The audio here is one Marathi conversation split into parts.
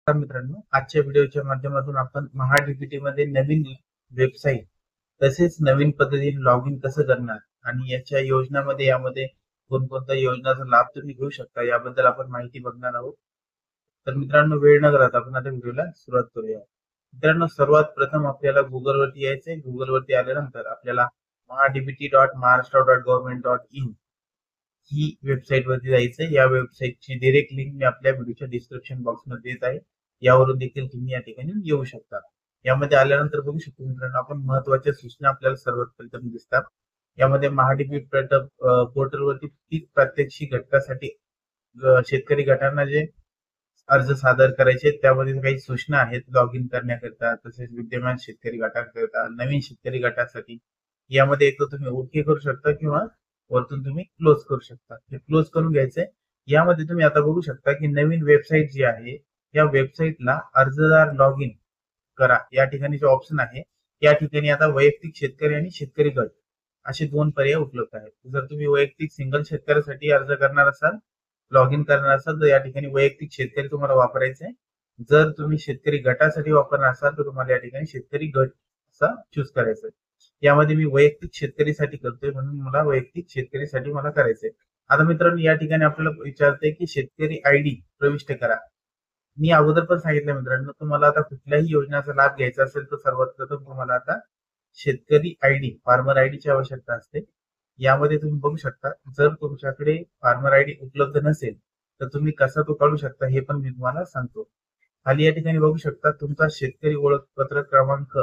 मित्रांनो, आजच्या व्हिडिओच्या माध्यमातून आपण महाडीबीटी मध्ये नवीन वेबसाईट तसेच नवीन पद्धतीने लॉग इन कसं करणार आणि याच्या योजनामध्ये यामध्ये कोणकोणत्या योजनाचा लाभ तुम्ही घेऊ शकता याबद्दल आपण माहिती बघणार आहोत. तर मित्रांनो, वेळ न करता आपण आता व्हिडिओला सुरुवात करूया. मित्रांनो, सर्वात प्रथम आपल्याला गुगल वरती यायचंय. गुगल वरती आल्यानंतर आपल्याला mahadbt.maharashtra.government.in ही वेबसाईट वरती जायचं. या वेबसाईटची डायरेक्ट लिंक मी आपल्या व्हिडिओच्या डिस्क्रिप्शन बॉक्स मध्ये देत आहे. यावरून देखील तुम्ही या ठिकाणी येऊ शकता. यामध्ये आल्यानंतर बघू शकतो मित्रांनो, आपण महत्वाच्या सूचना आपल्याला सर्वात प्रथम दिसतात. यामध्ये महाडीबीटी पोर्टल वरती पीक प्रात्यक्षिक घटकासाठी शेतकरी गटांना जे अर्ज सादर करायचे त्यामध्ये काही सूचना आहेत लॉग इन करण्याकरिता, तसेच विद्यमान शेतकरी गटाकरिता, नवीन शेतकरी गटासाठी. यामध्ये एक तर तुम्ही ओके करू शकता किंवा वरतून तुम्ही क्लोज करू शकता. हे क्लोज करून घ्यायचंय. यामध्ये तुम्ही आता बघू शकता की नवीन वेबसाईट जी आहे या वेबसाईटला अर्जदार लॉग इन करा या ठिकाणी जो ऑप्शन आहे या ठिकाणी आता वैयक्तिक शेतकरी आणि शेतकरी गट असे दोन पर्याय उपलब्ध आहेत. जर तुम्ही वैयक्तिक सिंगल शेतकऱ्यासाठी अर्ज करणार असाल, लॉग इन करणार असाल, तर या ठिकाणी वैयक्तिक शेतकरी तुम्हाला वापरायचे. जर तुम्ही शेतकरी गटासाठी वापरणार असाल तर तुम्हाला या ठिकाणी शेतकरी गट असा चूज करायचा. यामध्ये मी वैयक्तिक शेतकरीसाठी करतोय म्हणून मला वैयक्तिक शेतकरीसाठी मला करायचंय. आता मित्रांनो, या ठिकाणी आपल्याला विचारते की शेतकरी आयडी प्रविष्ट करा. मी अगोदर पण सांगितलं मित्रांनो, तुम्हाला आता कुठल्याही योजनेचा लाभ घ्यायचा असेल तर सर्वात प्रथम तुम्हाला आता शेतकरी आयडी, फार्मर आयडीची आवश्यकता असते. यामध्ये तुम्ही बघू शकता, जर तुमच्याकडे फार्मर आयडी उपलब्ध नसेल तर तुम्ही कसा तो काढू शकता हे पण मी तुम्हाला सांगतो. खाली या ठिकाणी बघू शकता, तुमचा शेतकरी ओळखपत्र क्रमांक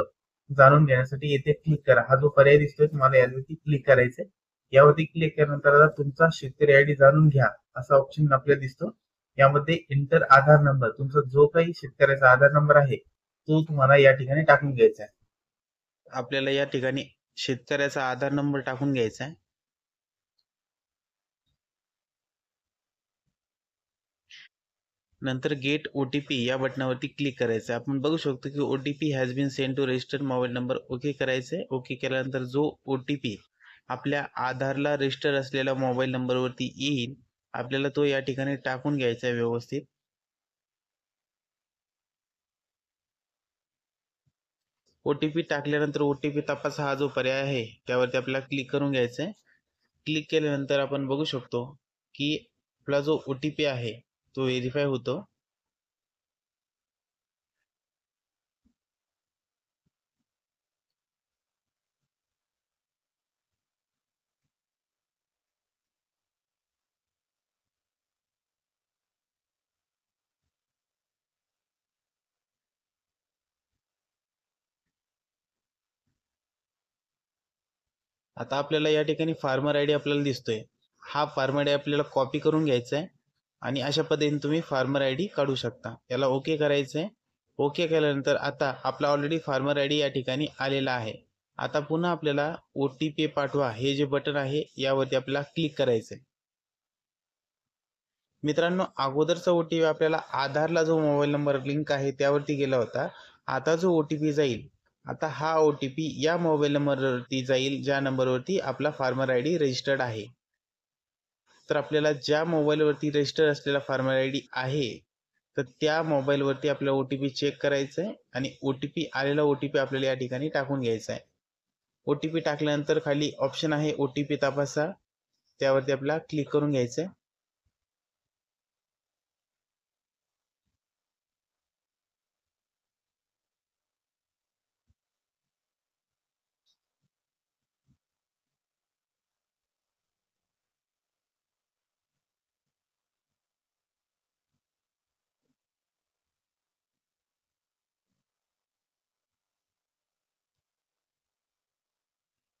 जाणून घेण्यासाठी येथे क्लिक करा. हा जो पर्याय दिसतोय तुम्हाला यावरती क्लिक करायचंय. यावरती क्लिक केल्यानंतर आता तुमचा शेतकरी आयडी जाणून घ्या असा ऑप्शन आपल्याला दिसतो. यामध्ये इंटर आधार नंबर, तुमचा जो काही शेतकऱ्याचा आधार नंबर आहे तो तुम्हाला या ठिकाणी टाकून घ्यायचा आहे. आपल्याला या ठिकाणी शेतकऱ्याचा आधार नंबर टाकून घ्यायचा आहे. नंतर गेट ओटीपी या बटनावरती क्लिक करायचं. आपण बघू शकतो की OTP has been send to registered mobile number. Okay करायचंय. ओके केल्यानंतर जो ओटीपी आपल्या आधारला रजिस्टर असलेल्या मोबाईल नंबरवरती येईल आपल्याला तो या ठिकाणी टाकून घ्यायचा आहे व्यवस्थित. ओटीपी टाकल्यानंतर ओटीपी तपासा हा जो पर्याय आहे त्यावरती आपल्याला क्लिक करून घ्यायचं आहे. क्लिक केल्यानंतर आपण बघू शकतो की आपला जो ओटीपी आहे तो व्हेरीफाय होतो. आता आपल्याला या ठिकाणी फार्मर आयडी आपल्याला दिसतोय. हा फार्मर आयडी आपल्याला कॉपी करून घ्यायचा आहे आणि अशा पद्धतीने तुम्ही फार्मर आयडी काढू शकता. याला ओके करायचं आहे. ओके केल्यानंतर आता आपला ऑलरेडी फार्मर आयडी या ठिकाणी आलेला आहे. आता पुन्हा आपल्याला ओटीपी पाठवा हे जे बटन आहे यावरती आपल्याला क्लिक करायचं आहे. मित्रांनो, अगोदरचा ओटीपी आपल्याला आधारला जो मोबाईल नंबर लिंक आहे त्यावरती गेला होता. आता जो ओटीपी जाईल, आता हा ओटीपी या मोबाईल नंबरवरती जाईल ज्या नंबरवरती आपला फार्मर आयडी रजिस्टर्ड आहे. तर आपल्याला ज्या मोबाईलवरती रजिस्टर असलेला फार्मर आयडी आहे तर त्या मोबाईलवरती आपल्याला ओटीपी चेक करायचा आहे आणि ओटीपी आलेला ओटीपी आपल्याला या ठिकाणी टाकून घ्यायचा आहे. ओटीपी टाकल्यानंतर खाली ऑप्शन आहे ओटीपी तपासा, त्यावरती आपल्याला क्लिक करून घ्यायचं आहे.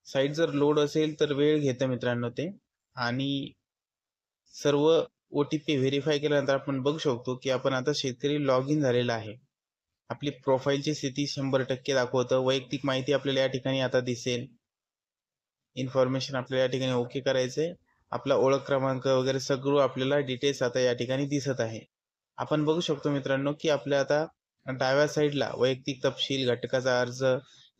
साईट जर लोड असेल तर वेळ घेतं मित्रांनो ते. आणि सर्व ओटीपी व्हेरीफाय केल्यानंतर आपण बघू शकतो की आपण आता शेतकरी लॉग इन झालेला आहे. आपली प्रोफाईलची स्थिती 100% दाखवतं. वैयक्तिक माहिती आपल्याला या ठिकाणी आता दिसेल. इन्फॉर्मेशन आपल्याला या ठिकाणी ओके करायचंय. आपला ओळख क्रमांक वगैरे सगळं आपल्याला डिटेल्स आता या ठिकाणी दिसत आहे. आपण बघू शकतो मित्रांनो की आपल्या आता डाव्या साईडला वैयक्तिक तपशील, घटकाचा अर्ज,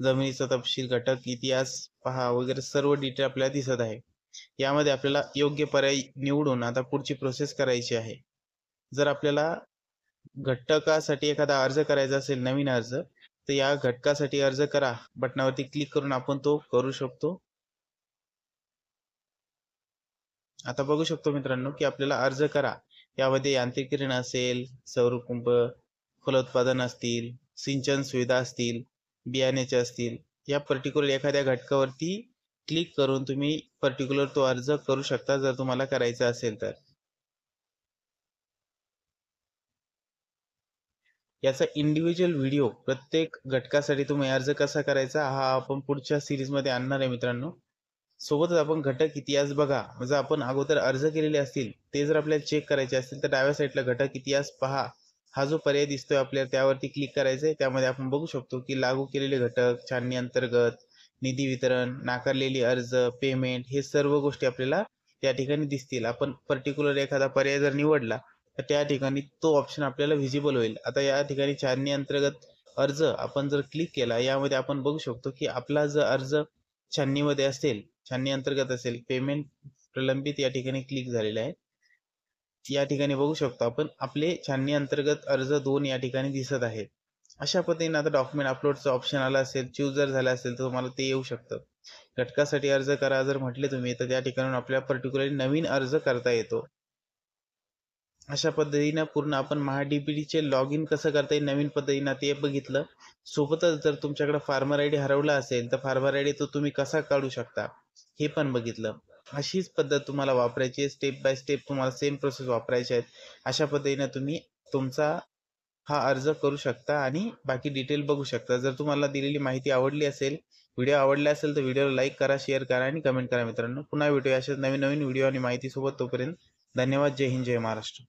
जमिनीचा तपशील, घटक इतिहास पहा वगैरे सर्व डिटेल आपल्याला दिसत आहे. यामध्ये आपल्याला योग्य पर्याय निवडून आता पुढची प्रोसेस करायची आहे. जर आपल्याला घटकासाठी एखादा अर्ज करायचा असेल, नवीन अर्ज, तर या घटकासाठी अर्ज करा बटनावरती क्लिक करून आपण तो करू शकतो. आता बघू शकतो मित्रांनो की आपल्याला अर्ज करा यामध्ये यांत्रिकीकरण असेल, सौरकुंभ, फलोत्पादन असतील, सिंचन सुविधा असतील, बियाण्याचे असतील, या पर्टिक्युलर एखाद्या घटकावरती क्लिक करून तुम्ही पर्टिक्युलर तो अर्ज करू शकता जर तुम्हाला करायचा असेल तर. याचा इंडिव्हिज्युअल व्हिडिओ प्रत्येक घटकासाठी तुम्ही अर्ज कसा करायचा हा आपण पुढच्या सिरीजमध्ये आणणार आहे मित्रांनो. सोबतच आपण घटक इतिहास बघा, म्हणजे आपण अगोदर अर्ज केलेले असतील ते जर आपल्याला चेक करायचे असतील तर डाव्या साईडला घटक इतिहास पहा हा जो पर्याय दिसतोय आपल्याला त्यावरती क्लिक करायचंय. त्यामध्ये आपण बघू शकतो की लागू केलेले घटक, छाननी अंतर्गत, निधी वितरण, नाकारलेली अर्ज, पेमेंट, हे सर्व गोष्टी आपल्याला त्या ठिकाणी दिसतील. आपण पर्टिक्युलर एखादा पर्याय जर निवडला तर त्या ठिकाणी तो ऑप्शन आपल्याला व्हिजिबल होईल. आता या ठिकाणी छाननी अंतर्गत अर्ज आपण जर क्लिक केला, यामध्ये आपण बघू शकतो की आपला जर अर्ज छाननीमध्ये असेल, छाननी अंतर्गत असेल, पेमेंट प्रलंबित या ठिकाणी क्लिक झालेला आहे. या ठिकाणी बघू शकतो आपण आपले छाननी अंतर्गत अर्ज 2 या ठिकाणी दिसत आहेत. अशा पद्धतीने आता डॉक्युमेंट अपलोडचं ऑप्शन आलं असेल, चूज जर झालं असेल तर तुम्हाला ते येऊ शकतं. घटकासाठी अर्ज करा जर म्हटले तुम्ही तर त्या ठिकाणी आपल्याला पर्टिक्युलरली नवीन अर्ज करता येतो. अशा पद्धतीने पूर्ण आपण महाडीबीटीचे लॉग इन कसं करता येईल नवीन पद्धतीनं ते बघितलं. सोबतच जर तुमच्याकडे फार्मर आय डी हरवला असेल तर फार्मर आय डी तो तुम्ही कसा काढू शकता हे पण बघितलं. अशीच पद्धत तुम्हाला वापरायची आहे, स्टेप बाय स्टेप तुम्हाला सेम प्रोसेस वापरायची आहेत. अशा पद्धतीने तुम्ही तुमचा हा अर्ज करू शकता आणि बाकी डिटेल बघू शकता. जर तुम्हाला दिलेली माहिती आवडली असेल, व्हिडिओ आवडला असेल तर व्हिडिओला लाईक करा, शेअर करा आणि कमेंट करा मित्रांनो. पुन्हा व्हिडिओ अशाच नवीन नवीन व्हिडिओ आणि माहितीसोबत. तोपर्यंत धन्यवाद. जय हिंद, जय महाराष्ट्र.